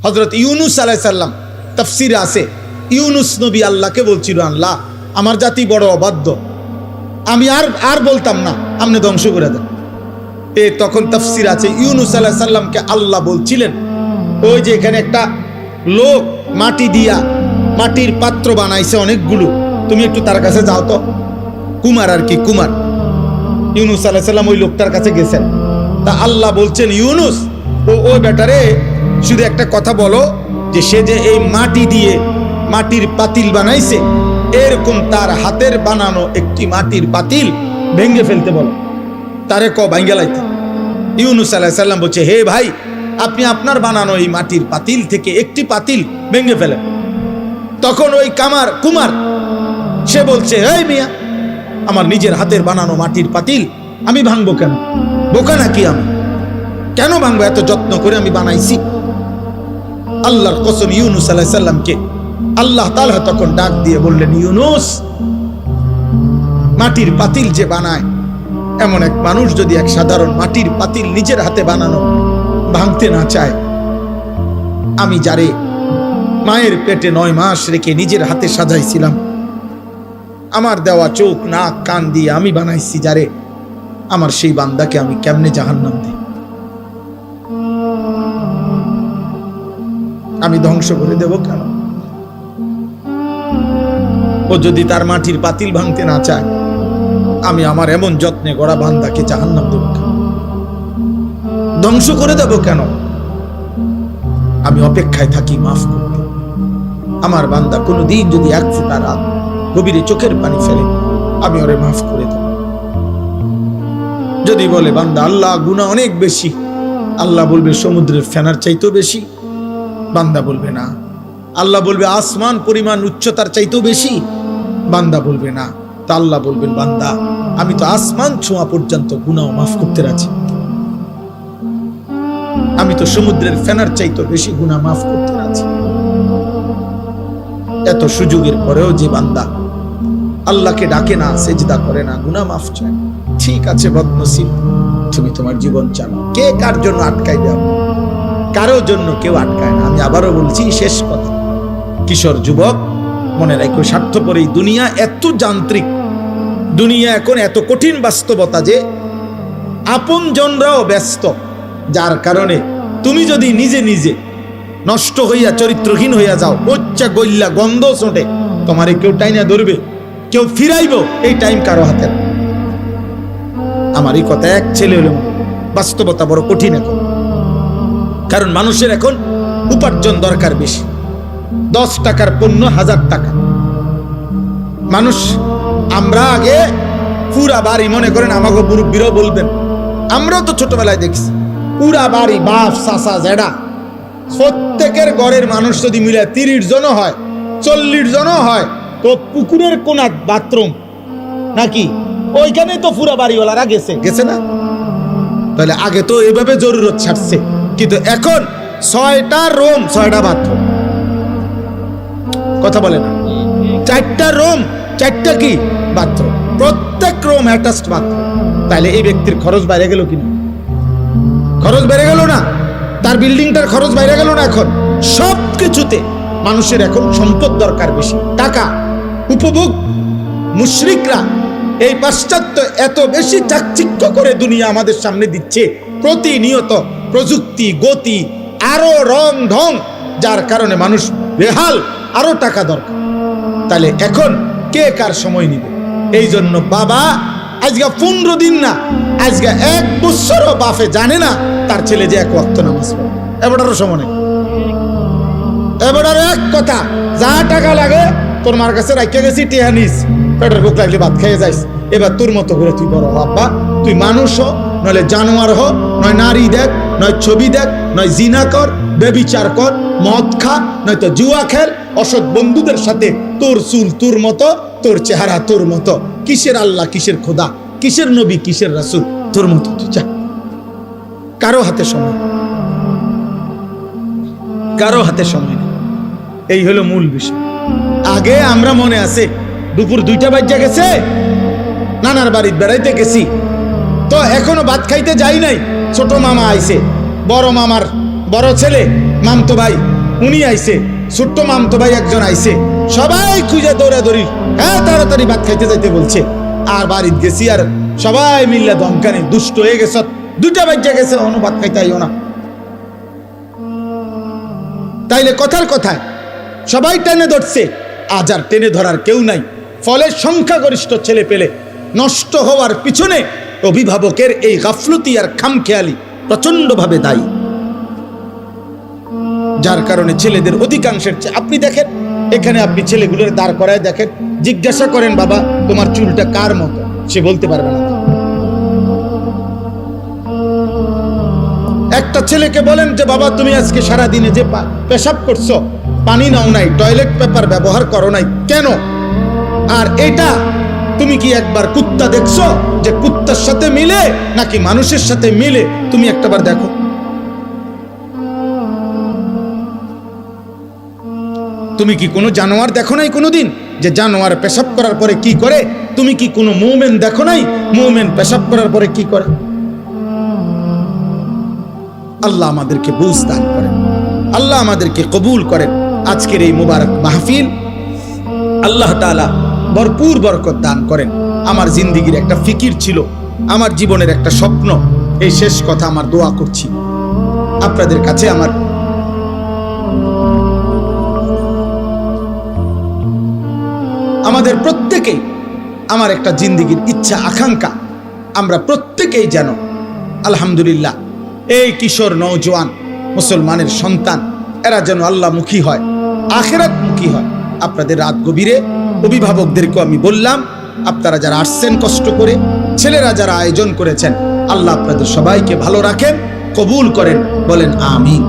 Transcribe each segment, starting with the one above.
হযরত ইউনুস আলাইহিস সালাম তাফসীরে আছে, ইউনুস নবী আল্লাহকে বলছিল, আল্লাহ আমার জাতি বড় অবাধ্য, আমি আর বলতাম না, আপনি ধ্বংস করে দেন। তখন তাফসীর আছে ইউনুস আলাইহিস সালামকে আল্লাহ বলছিলেন, ওই যে এখানে একটা লোক মাটি দিয়া মাটির পাত্র বানাইছে অনেকগুলো, তুমি একটু তার কাছে যাও তো। কুমার আর কি, কুমার। ইউনুস আলাইহিস সালাম ওই লোকটার কাছে গেছেন। তা আল্লাহ বলছেন, ইউনুস ওই বেটারে শুধু একটা কথা বলো, যে সে যে এই মাটি দিয়ে মাটির পাতিল বানাইছে, এরকম তার হাতের বানানো একটি মাটির পাতিল ভেঙে ফেলতে বলো, তারে ভাঙ্গে লাইতে। ইউনুস আলাইহিস সালাম বলছে, হে ভাই, আপনি আপনার বানানো এই মাটির পাতিল থেকে একটি পাতিল ভেঙে ফেলেন। তখন ওই কুমার সে বলছে, এই মিয়া, আমার নিজের হাতের বানানো মাটির পাতিল আমি ভাঙবো কেন? বোকা নাকি আমি? কেন ভাঙবো? এত যত্ন করে আমি বানাইছি। আল্লাহর কসম, ইউনুস আলাইহিস সালামকে আল্লাহ তাআলা তখন ডাক দিয়ে বললেন, ইউনুস, মাটির পাতিল যে বানায়, এমন এক মানুষ যদি এক সাধারণ মাটির পাতিল নিজের হাতে বানানো ভাঙতে না চায়, আমি যারে মায়ের পেটে 9 মাস রেখে নিজের হাতে সাজাইছিলাম, আমার দেওয়া চোখ নাক কান দিয়ে আমি বানাইছি যারে, আমার সেই বান্দাকে আমি কেমনে জাহান্নাম দিই? আমি ধ্বংস করে দেব কেন? ও যদি তার মাটির পাতিল ভাঙতে না চায়, আমি আমার এমন যত্নে গড়া বান্দাকে জাহান্নাম দেব কেন? ধ্বংস করে দেব কেন? আমি অপেক্ষায় থাকি মাফ করতে। আমার বান্দা কোনোদিন যদি 1 ফোঁটা রাত গভীরে চোখের পানি ফেলে, আমি ওরে মাফ করে দেব। যদি বলে বান্দা আল্লাহ গুনাহ অনেক বেশি, আল্লাহ বলবে সমুদ্রের ফেনার চাইতেও বেশি। বান্দা বলবে না। আল্লাহ বলবে আসমান পরিমাণ উচ্চতার চাইতেও বেশি। বান্দা বলবে না। তা আল্লাহ বলবেন, বান্দা আমি তো আসমান ছোঁয়া পর্যন্ত গুনাহ মাফ করতে রাজি, আমি তো সমুদ্রের ফেনার চাইতেও বেশি গুনাহ মাফ করতে রাজি। এত সুযোগের পরেও যে বান্দা আল্লাহকে ডাকে না, সেজদা করে না, গুনাহ মাফ চায়, ঠিক আছে বদনসিব, তুমি তোমার জীবন চালাও। কে কার জন্য আটকাইবে? কারো জন্য কেউ আটকায় না। আমি আবারও বলছি, শেষ কথা, কিশোর যুবক মনে রাখো, স্বার্থপর এই দুনিয়া এত যান্ত্রিক, দুনিয়া এখন এত কঠিন বাস্তবতা যে আপন জনরাও ব্যস্ত, যার কারণে তুমি যদি নিজে নিজে নষ্ট হইয়া চরিত্রহীন হইয়া যাও, বচ্চা গল্লা গন্ধ ছোটে, তোমারে কেউ টাইনা ধরবে, কেউ ফিরাইব, এই টাইম কারো হাতে। আমার এই কথা এক ছেলে হলো, বাস্তবতা বড় কঠিন এখন। কারণ মানুষের এখন উপার্জন দরকার বেশি। 10 টাকার পণ্য 1000 টাকা। মানুষ, আমরা আগে পুরা বাড়ি, মনে করেন আমাকে মুরব্বীরাও বলবেন, আমরাও তো ছোটবেলায় দেখছি, পুরা বাড়ি বাপ চাচা জেডা প্রত্যেকের ঘরের মানুষ যদি মিলে 30 জন হয়, 40 জন হয়, তো পুকুরের কোনা বাথরুম নাকি ওইখানে তো পুরা বাড়িওয়ালারা গেছে না? তাহলে আগে তো এভাবে জরুরত ছাড়ছে, কিন্তু এখন 6টা রুম 6টা বাথরুম। কথা বলে না? 4টা রুম 4টা কি বাথরুম, প্রত্যেক রুম অ্যাটাচড বাথরুম। তাহলে এই ব্যক্তির খরচ বাইরে গেল কিনা? খরচ বেড়ে গেল না? তার বিল্ডিংটার খরচ বাইরে গেল না? এখন সব কিছুতে মানুষের এখন সম্পদ দরকার বেশি, টাকা, উপভোগ। মুশরিকরা এই পাশ্চাত্য এত বেশি চাকচিক্য করে দুনিয়া আমাদের সামনে দিচ্ছে, প্রতিনিয়ত প্রযুক্তি, গতি, আরো রং ঢং, যার কারণে মানুষ বেহাল, আরো টাকা দরকার। তাহলে এখন কে কার সময় নিবে? এই জন্য বাবা আজকে 15 দিন না, আজকে 1 বছরও বাপে জানে না তার ছেলে যে 1 ওয়াক্ত নামাজ পড়ে। এবারও সময় নেই। এবার এক কথা, যা টাকা লাগে তোর মার কাছে রাখতে গেছি, টিয়া নিস, পেটের ভুক লাগলে ভাত খেয়ে যাইস। এবার তোর মতো করে তুই বড় বাবা, তুই মানুষ হ, নইলে জানোয়ার হ, নয় নারী দেখ, নয় ছবি দেখ, নয় জিনা কর, বেবিচার কর, মদ খা, নয়তো জুয়া খেল, অসৎ বন্ধুদের সাথে, তোর চুল তোর মতো, তোর চেহারা তোর মতো, কিসের আল্লাহ, কিসের খোদা, কিসের নবী, কিসের রাসূল, তোর মতো তুই যা। কারো হাতে সময়, কারো হাতে সময় নেই। এই হলো মূল বিষয়। আগে আমরা মনে আছে দুপুর 2টা বাজে গেছে, নানার বাড়িতে বেড়াইতে গেছি, তো এখনো ভাত খাইতে যাই নাই, ছোট মামা আইছে, বড় মামার বড় ছেলে, মামতো ভাই উনি আইছে, ছোট্ট মামতো ভাই একজন আইছে, সবাই খুঁজে দৌড়াদৌড়ি, হ্যাঁ তাড়াতাড়ি ভাত খাইতে যাইতে বলছে। আর বাড়িতে গেছি, আর সবাই মিল্লা ধমকানি, দুষ্ট হয়ে গেছ, 2টা বাজ্যা গেছে, অনু ভাত খাইতে আইও না। তাইলে কথার কথায় সবাই টেনে ধরছে, আজ আর টেনে ধরার কেউ নাই। ফলে সংখ্যাগরিষ্ঠ ছেলে পেলে নষ্ট হওয়ার পিছনে অভিভাবকের এই গাফলতি আর খামখেয়ালি প্রচন্ডভাবে দায়ী, যার কারণে ছেলেদের অধিকাংশের আপনি দেখেন, এখানে আপনি ছেলেগুলোর দাঁড় করায় দেখেন, জিজ্ঞাসা করেন বাবা তোমার চুলটা কার মতো, সে বলতে পারবে না। একটা ছেলেকে বলেন যে বাবা তুমি আজকে সারা দিনে যে পেশাব করছো, পানি নাও নাই, টয়লেট পেপার ব্যবহার করো নাই কেন? আর এটা তুমি কি একবার কুত্তা দেখছো যে কুত্তার সাথে মিলে নাকি মানুষের সাথে মিলে? তুমি একটাবার দেখো। তুমি কি কোনো জানোয়ার দেখো নাই কোনোদিন যে জানোয়ার পেশাব করার পরে কি করে? তুমি কি কোনো মুমিন দেখো নাই মুমিন পেশাব করার পরে কি করে? আল্লাহ আমাদেরকে বুঝ দান করেন, আল্লাহ আমাদেরকে কবুল করেন। আজকের এই মুবারক মাহফিল আল্লাহ তাআলা ভরপুর বরকত দান করেন। আমার জিন্দেগির একটা ফিকির ছিল, আমার জীবনের একটা স্বপ্ন, এই শেষ কথা আমার দোয়া করছি আপনাদের কাছে। আমাদের প্রত্যেকেই, আমার একটা জিন্দেগির ইচ্ছা আকাঙ্ক্ষা, আমরা প্রত্যেকেই যেন আলহামদুলিল্লাহ এই কিশোর নওজোয়ান মুসলমানের সন্তান, এরা যেন আল্লাহমুখী হয়, আখিরাতমুখী হয়। আপনাদের রাত গভীরে অভিভাবকদেরকে আমি বললাম, আপনারা যারা আসছেন কষ্ট করে, ছেলেরা যারা আয়োজন করেছেন, আল্লাহ আপনাদের সবাইকে ভালো রাখেন, কবুল করেন, বলেন আমিন,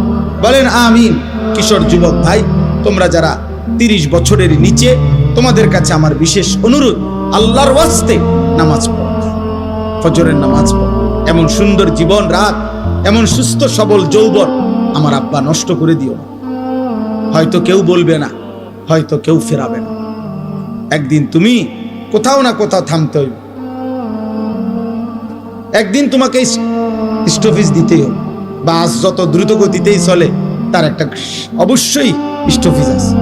বলেন আমিন। কিশোর যুবক ভাই, তোমরা যারা 30 বছরের নিচে, তোমাদের কাছে আমার বিশেষ অনুরোধ, আল্লাহর ওয়াস্তে নামাজ পড়ো, ফজরের নামাজ পড়ো। এমন সুন্দর জীবন রাত, এমন সুস্থ সবল যৌবন আমার আব্বা নষ্ট করে দিও না। হয়তো কেউ বলবে না, হয়তো কেউ ফেরাবে না, একদিন তুমি কোথাও না কোথাও থামতে হইবে, একদিন তোমাকে স্টপেজ দিতেই হবে। বাস যত দ্রুত গতিতেই চলে তার একটা অবশ্যই স্টপেজ আছে,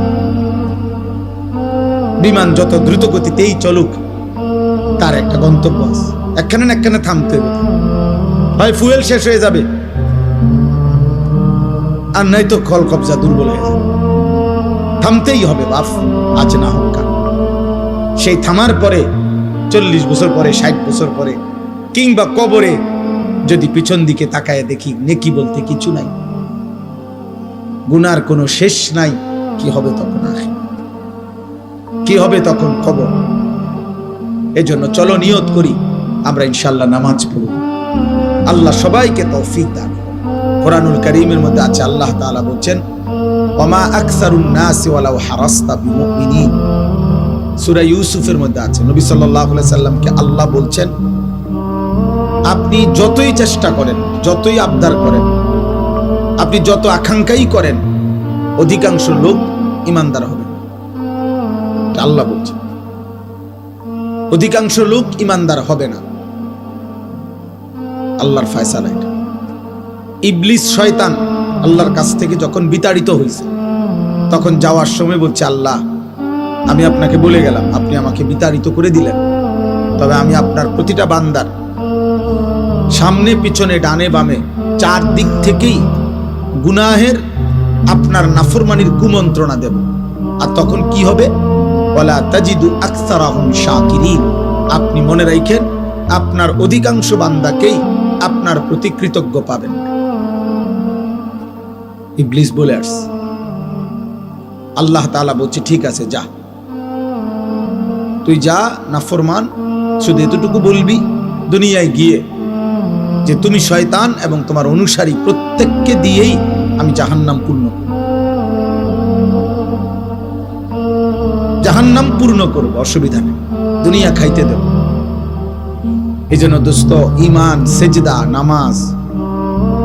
বিমান যত দ্রুত গতিতেই চলুক তার একটা গন্তব্য আছে, একখানে না একখানে থামতে হবে। হয় ফুয়েল শেষ হয়ে যাবে, আর নাই তো কল কবজা দুর্বল হয়ে যাবে, থামতেই হবে বাপ, আজ না হোক কাল। সেই থামার পরে 40 বছর পরে, 60 বছর পরে, কিংবা কবরে যদি পিছন দিকে তাকায় দেখি নেকি বলতে কিছু নাই, গুনার কোনো শেষ নাই, কি হবে তখন? কি হবে তখন? কবর। এজন্য চলো নিয়ত করি, আমরা ইনশাআল্লাহ নামাজ পড়ব। আল্লাহ সবাইকে তৌফিক দান। কোরআনুল কারীমের মধ্যে আছে, আল্লাহ তাআলা বলছেন, ওমা আকসারুন নাসি ওয়ালাউ হারাসতা বিমুমিনিন। সূরা ইউসুফের মধ্যে আছে, নবী সাল্লাল্লাহু আলাইহি সাল্লামকে আল্লাহ বলছেন, আপনি যতই চেষ্টা করেন, যতই আবদার করেন, আপনি যত আকাঙ্ক্ষাই করেন, অধিকাংশ লোক ঈমানদার হবে। আল্লাহ বলছেন অধিকাংশ লোক ঈমানদার হবে না। আল্লাহর ফয়সালা এটা। ইবলিস শয়তান আল্লাহর কাছ থেকে যখন বিতাড়িত হয়েছে, তখন যাওয়ার সময় বলছে, আল্লাহ আমি আপনাকে বলে গেলাম, আপনি আমাকে বিতাড়িত করে দিলেন, তবে আমি আপনার প্রতিটা বান্দার সামনে পিছনে ডানে বামে 4 দিক থেকেই গুনাহের আপনার নাফরমানির কুমন্ত্রণা দেব। আর তখন কি হবে? ওয়ালা তাজিদু আকসারাহুম শাকিরিন। আপনি মনে রাখেন, আপনার অধিকাংশ বান্দাকেই আপনার প্রতি কৃতজ্ঞ পাবেন। ইবলিস বলে আসছে। আল্লাহ তাআলা বলছে, ঠিক আছে যা, তুই যা নাফরমান, শুধু এতটুকু বলবি দুনিয়ায় গিয়ে যে তুমি শয়তান এবং তোমার অনুসারী প্রত্যেককে দিয়েই আমি জাহান্নাম পূর্ণ করব, জাহান্নাম পূর্ণ করব, অসুবিধা নেই, দুনিয়া খাইতে দেব। এই জন্য দোস্ত, ঈমান, সেজদা, নামাজ,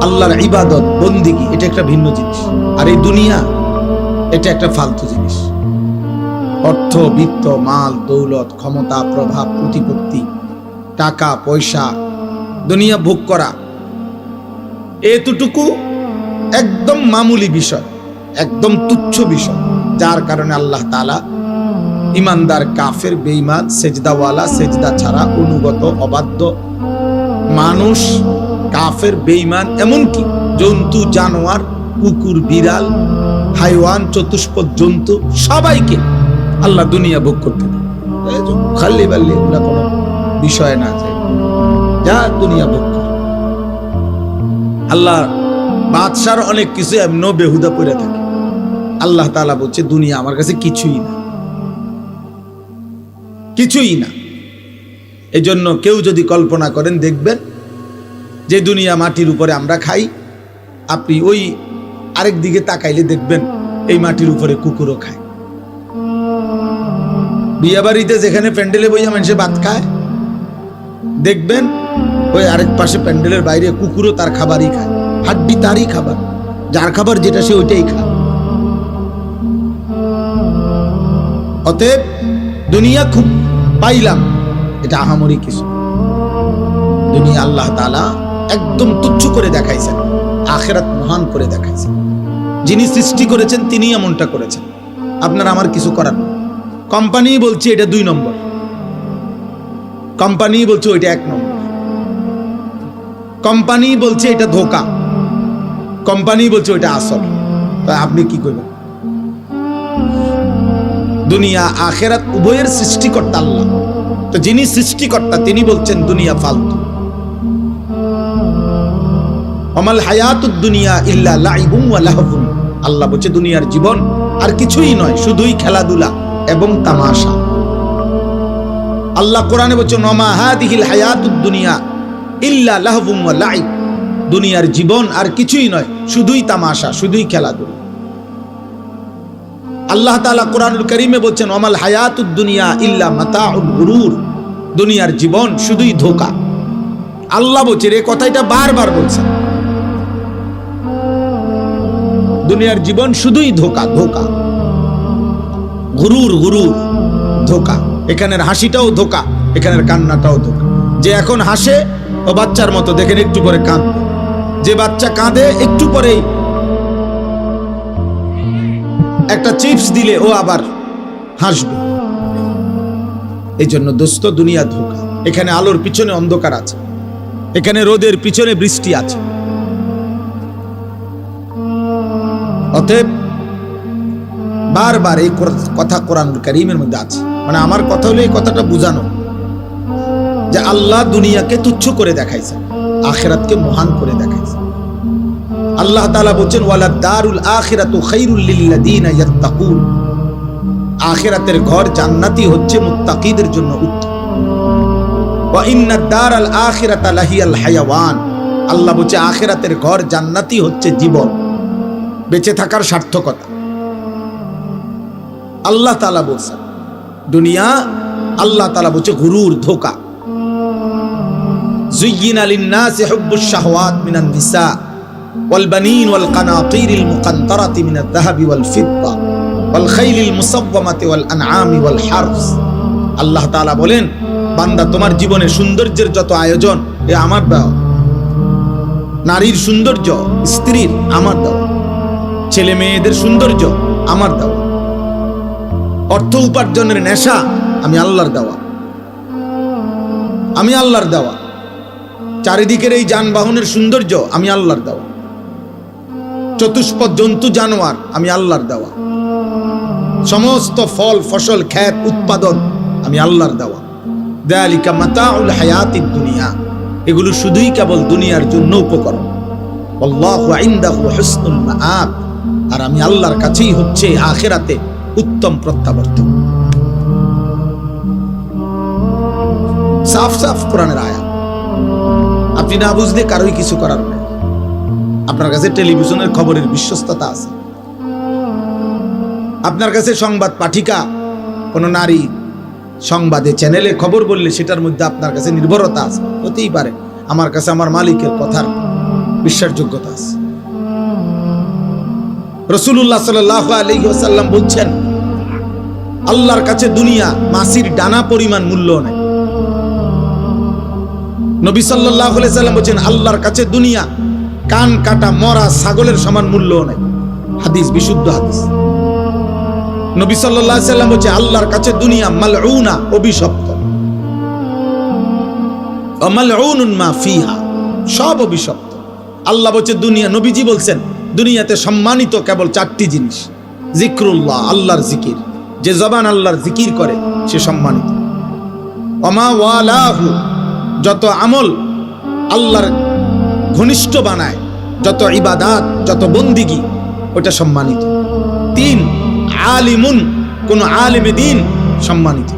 আল্লাহর ইবাদত, বন্দিগি, এটা একটা ভিন্ন জিনিস। আর এই দুনিয়া এটা একটা ফালতু জিনিস। অর্থ, বিত্ত, মাল, দৌলত, ক্ষমতা, প্রভাব, প্রতিপত্তি, টাকা পয়সা, দুনিয়া ভোগ করা, এতটুকু একদম মামুলি বিষয়, একদম তুচ্ছ বিষয়, যার কারণে আল্লাহ তাআলা ইমানদার, কাফের, বেঈমান, সেজদাওয়ালা, সেজদা ছাড়া, অনুগত, অবাধ্য মানুষ, কাফের, বেঈমান, এমনকি জন্তু, জানোয়ার, কুকুর, বিড়াল, হাইওয়ান, চতুষ্পদ জন্তু, সবাইকে আল্লাহ দুনিয়া ভোগ করতে দেয়। খালি বাল্লি এগুলা কোনো বিষয় না, যা দুনিয়া ভোগ করে। আল্লাহ বাদশার অনেক কিছু এমনও বেহুদা পড়ে থাকে। আল্লাহ তাআলা বলছে দুনিয়া আমার কাছে কিছুই না, কিছুই না। এই জন্য কেউ যদি কল্পনা করেন, দেখবেন যে দুনিয়া মাটির উপরে আমরা খাই, আপনি ওই আরেক দিকে তাকাইলে দেখবেন এই মাটির উপরে কুকুরও খায়। বিয়ে বাড়িতে যেখানে প্যান্ডেলে বইয়া মানুষে ভাত খায়, দেখবেন ওই আরেক পাশে প্যান্ডেলের বাইরে কুকুরও তার খাবারই খায়। হাড্ডি তারই খাবার, যার খাবার যেটা সে ওইটাই খায়। অতএব দুনিয়া খুব পাইলাম, এটা আহামরি কিছু। দুনিয়া আল্লাহ তাআলা একদম তুচ্ছ করে দেখাইছেন, আখিরাত মহান করে দেখাইছেন। যিনি সৃষ্টি করেছেন তিনি এমনটা করেছেন, আপনার আমার কিছু করার নেই। কোম্পানি বলছে এটা 2 নম্বর, কোম্পানি বলছে ওইটা 1 নম্বর, কোম্পানি বলছে এটা ধোঁকা, কোম্পানি বলছে ওইটা আসল। আপনি কি করবেন? দুনিয়া আখিরাত উভয়ের সৃষ্টিকর্তা আল্লাহ। তো যিনি সৃষ্টিকর্তা তিনি বলছেন দুনিয়া ফালতু। আমাল হায়াতুদ দুনিয়া ইল্লা লাইবুন ওয়া লাহবুন। আল্লাহ বলছে দুনিয়ার জীবন আর কিছুই নয়, শুধুই খেলাধুলা এবং তামাশা। আল্লাহ কোরআনে বলছে ওমা হাদিহিল হায়াতুদ দুনিয়া ইল্লা লাহবুন ওয়া লাইব। দুনিয়ার জীবন আর কিছুই নয়, শুধুই তামাশা, শুধুই খেলাধুলা। আল্লাহ তাআলা কোরআনুল কারীমে বলছেন ওমাল হায়াতুদ দুনিয়া ইল্লা মাতাউল গুরুর। দুনিয়ার জীবন শুধুই ধোঁকা। আল্লাহ বলছে, এই কথাটা বারবার বলছেন, দুনিয়ার জীবন শুধুই ধোঁকা, ধোঁকা, গুরুর, গুরুর, ধোঁকা। এখানের হাসিটাও ধোঁকা, এখানের কান্নাটাও ধোঁকা। যে এখন হাসে ও বাচ্চার মতো, দেখেন একটু পরে কাঁদবে। যে বাচ্চা কাঁদে একটু পরেই একটা চিপস দিলে ও আবার হাসবে। এই জন্য দোস্ত, দুনিয়া ধোঁকা। এখানে আলোর পিছনে অন্ধকার আছে, এখানে রোদের পিছনে বৃষ্টি আছে। অতএব বারবার এই কথা কোরআনুল কারীমের মধ্যে আছে। মানে আমার কথা হলো এই কথাটা বুঝানো যে আল্লাহ দুনিয়াকে তুচ্ছ করে দেখাইছেন, আখিরাতকে মহান করে দেখাইছেন। আল্লাহ তাআলা বলেন ওয়ালা দারুল আখিরাতু খায়রুল লিল্লাযিনা ইয়াত্তাকুন। আখিরাতের ঘর জান্নাতি হচ্ছে মুত্তাকিদের জন্য উত্তম। ওয়া ইন্নাদ দারাল আখিরাতা লাহিয়াল হায়াওয়ান। আল্লাহ বলেন আখিরাতের ঘর জান্নাতি হচ্ছে জীবন, বেঁচে থাকার সার্থকতা। আল্লাহ তাআলা বলেন দুনিয়া, আল্লাহ তাআলা বলেন গুরুর, ধোঁকা। যুয়্যিনা লিন-নাসি হুব্বুশ শাহওয়াত মিনান নিসা والبنين والقناطير المقنطرة من الذهب والفضة والخيل المسومة والأنعام والحرث। আল্লাহ তাআলা বলেন বান্দা তোমার জীবনে সৌন্দর্যের যত আয়োজন এ আমার দেওয়া। নারীর সৌন্দর্য, স্ত্রীর আমার দেওয়া, ছেলে মেয়েদের সৌন্দর্য আমার দেওয়া, অর্থ উপার্জনের নেশা আমি আল্লাহর দেওয়া, আমি আল্লাহর দেওয়া। চারিদিকের এই যানবাহনের সৌন্দর্য আমি আল্লাহর দেওয়া, চতুষ্পদ জন্তু জানোয়ার আমি আল্লাহর দেওয়া, সমস্ত ফল ফসল ক্ষেত উৎপাদন আমি আল্লাহর দেওয়া। যালিকা মাতাউল হায়াতিদ দুনিয়া। এগুলো শুধুই কেবল দুনিয়ার জন্য উপকরণ। আল্লাহু ইনদাহু হুসনুল মাআব। আর আমি আল্লাহর কাছেই হচ্ছে আখিরাতে উত্তম প্রত্যাবর্তন। সাফ সাফ কোরআনের আয়াত। আপনি না বুঝলে কারোই কিছু করার নেই। আপনার কাছে টেলিভিশনের খবরের বিশ্বস্ততা আছে, আপনার কাছে সংবাদ পাঠিকা কোন নারী সংবাদে চ্যানেলে খবর বললে সেটার মধ্যে আপনার কাছে নির্ভরতা আছে। হতেই পারে আমার কাছে আমার মালিকের কথার বিশ্বাসযোগ্যতা আছে। রাসূলুল্লাহ সাল্লাল্লাহু আলাইহি ওয়াসাল্লাম বলছেন আল্লাহর কাছে দুনিয়া মাছির ডানা পরিমাণ মূল্য নেই। নবী সাল্লাল্লাহু আলাইহি সাল্লাম বলেন আল্লাহর কাছে দুনিয়া কান কাটা মরা ছাগলের সমান মূল্য নেই। হাদিস, বিশুদ্ধ হাদিস। নবী সাল্লাল্লাহু আলাইহি সাল্লাম বলেছে আল্লাহর কাছে দুনিয়া মালউনা, অভিশপ্ত। ওয়া মালউনুন মা ফিহা, সব অভিশপ্ত। আল্লাহ বলছে দুনিয়া, নবীজি বলছেন দুনিয়াতে সম্মানিত কেবল 4টি জিনিস। জিক্রুল্লাহ, আল্লাহর জিকির, যে জবান আল্লাহর জিকির করে সে সম্মানিত। ওমা ওয়ালাহু, যত আমল আল্লাহর ঘনিষ্ঠ বানায়, যত ইবাদাত, যত বন্দিগি, ওটা সম্মানিত। 3, আলিমুন, কোন আলিমে দ্বীন, সম্মানিত।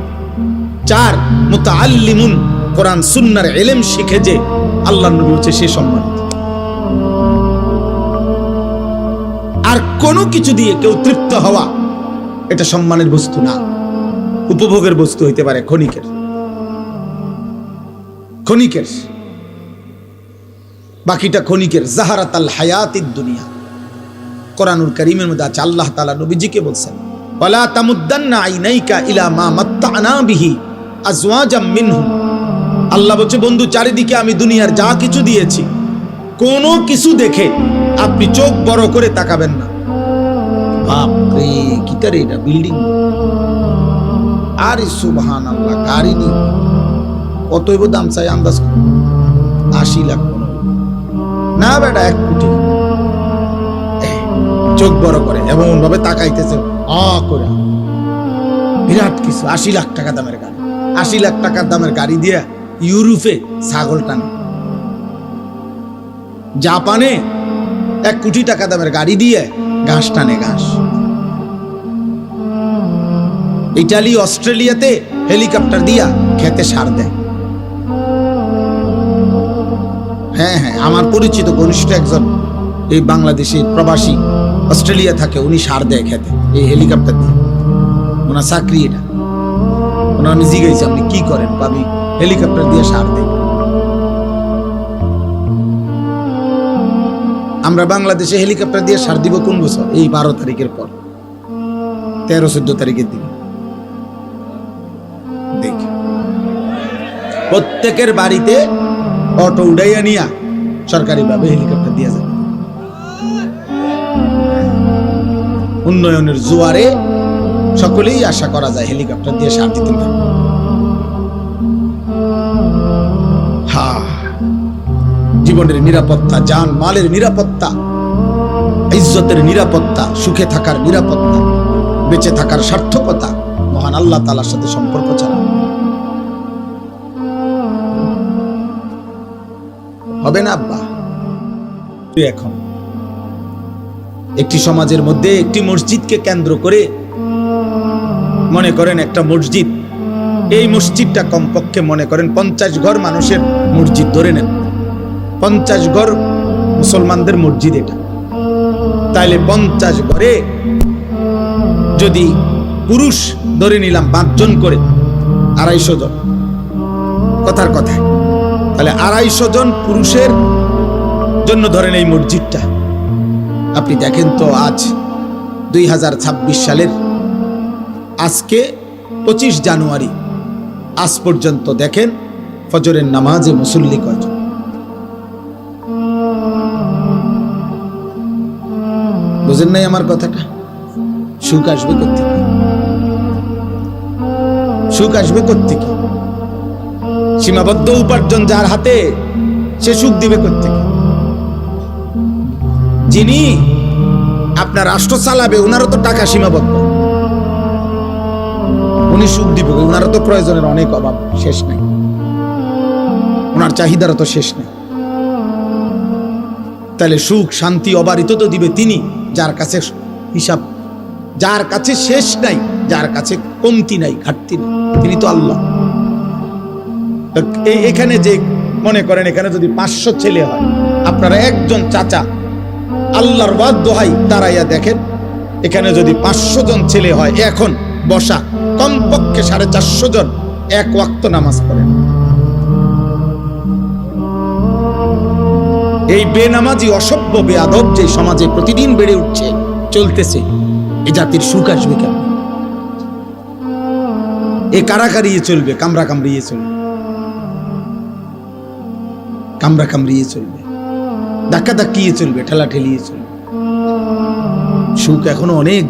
4, মুতাআল্লিমুন, কোরআন সুন্নাহর ইলম শিখে যে আল্লাহর নবী হচ্ছে সে সম্মানিত। আর কোনো কিছু দিয়ে কেউ তৃপ্ত হওয়া এটা সম্মানের বস্তু না, উপভোগের বস্তু হইতে পারে, ক্ষণিকের। বাকিটা ক্ষণিকের। জাহারাতাল হায়াতিদ দুনিয়া, কোরআনুল কারীমের মধ্যে আছে, আল্লাহ তাআলা নবীজিকে বলছেন ওয়ালা তামুদ্দান্না আইনাইকা ইলা মা মাত্তা'না বিহি আজওয়াজাম মিনহুম। আল্লাহ বলছে বন্ধু, চারিদিকে আমি দুনিয়ার যা কিছু দিয়েছি, কোনো কিছু দেখে আপনি চোখ বড় করে তাকাবেন না। বাপ রে, কি করে এটা বিল্ডিং! আরে সুবহানাল্লাহ, গাড়ি নি কতইব দাম চাই আন্দাজ 80 লাখ না বেটা, 1 কোটি। চোখ বড় করে এমন ভাবে তাকাইতেছে করে, বিরাট কিছু। 80 লাখ টাকা দামের গাড়ি, 80 লাখ টাকার দামের গাড়ি দিয়ে ইউরোপে ছাগল টানে, জাপানে 1 কোটি টাকা দামের গাড়ি দিয়ে ঘাস টানে, ঘাস। ইটালি, অস্ট্রেলিয়াতে হেলিকপ্টার দিয়া খেতে সার দেয়। হ্যাঁ, আমার পরিচিত ঘনিষ্ঠ একজন এই বাংলাদেশি প্রবাসী অস্ট্রেলিয়া থাকে, উনি সার দেয় খেতে এই হেলিকপ্টার দিয়ে। ওনার চাকরি এটা। ওনার আমি জিজ্ঞাসা আপনি কি করেন? আমি হেলিকপ্টার দিয়ে সার দেই। আমরা বাংলাদেশে হেলিকপ্টার দিয়ে সার দিব কোন বছর? এই 12 তারিখের পর, 13-14 তারিখের দিন। দেখ, প্রত্যেকের বাড়িতে অটো উড়াইয়া নিয়া সরকারিভাবে হেলিকপ্টার দিয়ে যাবে। উন্নয়নের জোয়ারে সকলেই আশা করা যায় হেলিকপ্টার দিয়ে সার দিতে পারে। জীবনের নিরাপত্তা, জান মালের নিরাপত্তা, ইজ্জতের নিরাপত্তা, সুখে থাকার নিরাপত্তা, বেঁচে থাকার সার্থকতা মহান আল্লাহ তাআলার সাথে সম্পর্ক ছাড়া হবে না। আব্বা, এখন একটি সমাজের মধ্যে একটি মসজিদকে কেন্দ্র করে মনে করেন একটা মসজিদ, এই মসজিদটা কমপক্ষে মনে করেন 50 ঘর মানুষের মসজিদ ধরে নেন, 50 ঘর মুসলমানদের মসজিদ এটা। তাইলে 50 ঘরে যদি পুরুষ ধরে নিলাম 5 জন করে, 250 জন, কথার কথায়, তাহলে 250 জন পুরুষের জন্য ধরেন এই মসজিদটা। আপনি দেখেন তো আজ 2026 সালের আজকে 25 জানুয়ারি, আজ পর্যন্ত দেখেন ফজরের নামাজে মুসল্লি কয়জন? বুঝেন নাই আমার কথাটা? সুখ আসবে কোত্থেকে? সুখ আসবে কোত্থেকে? সীমাবদ্ধ উপার্জন যার হাতে, সে সুখ দিবে কোত্থেকে? যিনি আপনার রাষ্ট্র চালাবে, ওনারও তো টাকা সীমাবদ্ধ, উনি সুখ দিবে? ওনারও তো প্রয়োজনের অনেক অভাব, শেষ নাই, ওনার চাহিদারও তো শেষ নেই। তাহলে সুখ শান্তি অবারিত তো দিবে তিনি, যার কাছে হিসাব, যার কাছে শেষ নাই, যার কাছে কমতি নাই, ঘাটতি নাই, তিনি তো আল্লাহ। এখানে যে মনে করেন এখানে যদি 500 ছেলে হয়, আপনারা একজন চাচা আল্লাহর ওয়াদ দোহাই দাঁড়াইয়া দেখেন, এখানে যদি 500 জন ছেলে হয়, এখন বসা কমপক্ষে 450 জন 1 ওয়াক্ত নামাজ পড়েন। এই বেনামাজি অসভ্য বেয়াদব যে সমাজে প্রতিদিন বেড়ে উঠছে, চলতেছে, এই জাতির সুখ আসবে কেন? এ কারাকারিয়ে চলবে, কামড়া কামড়িয়ে চলবে, কামড়া কামড়িয়ে চলবে, ধাক্কা ধাক্কিয়ে চলবে, ঠেলা ঠেলিয়ে চলবে। সুখ এখনো অনেক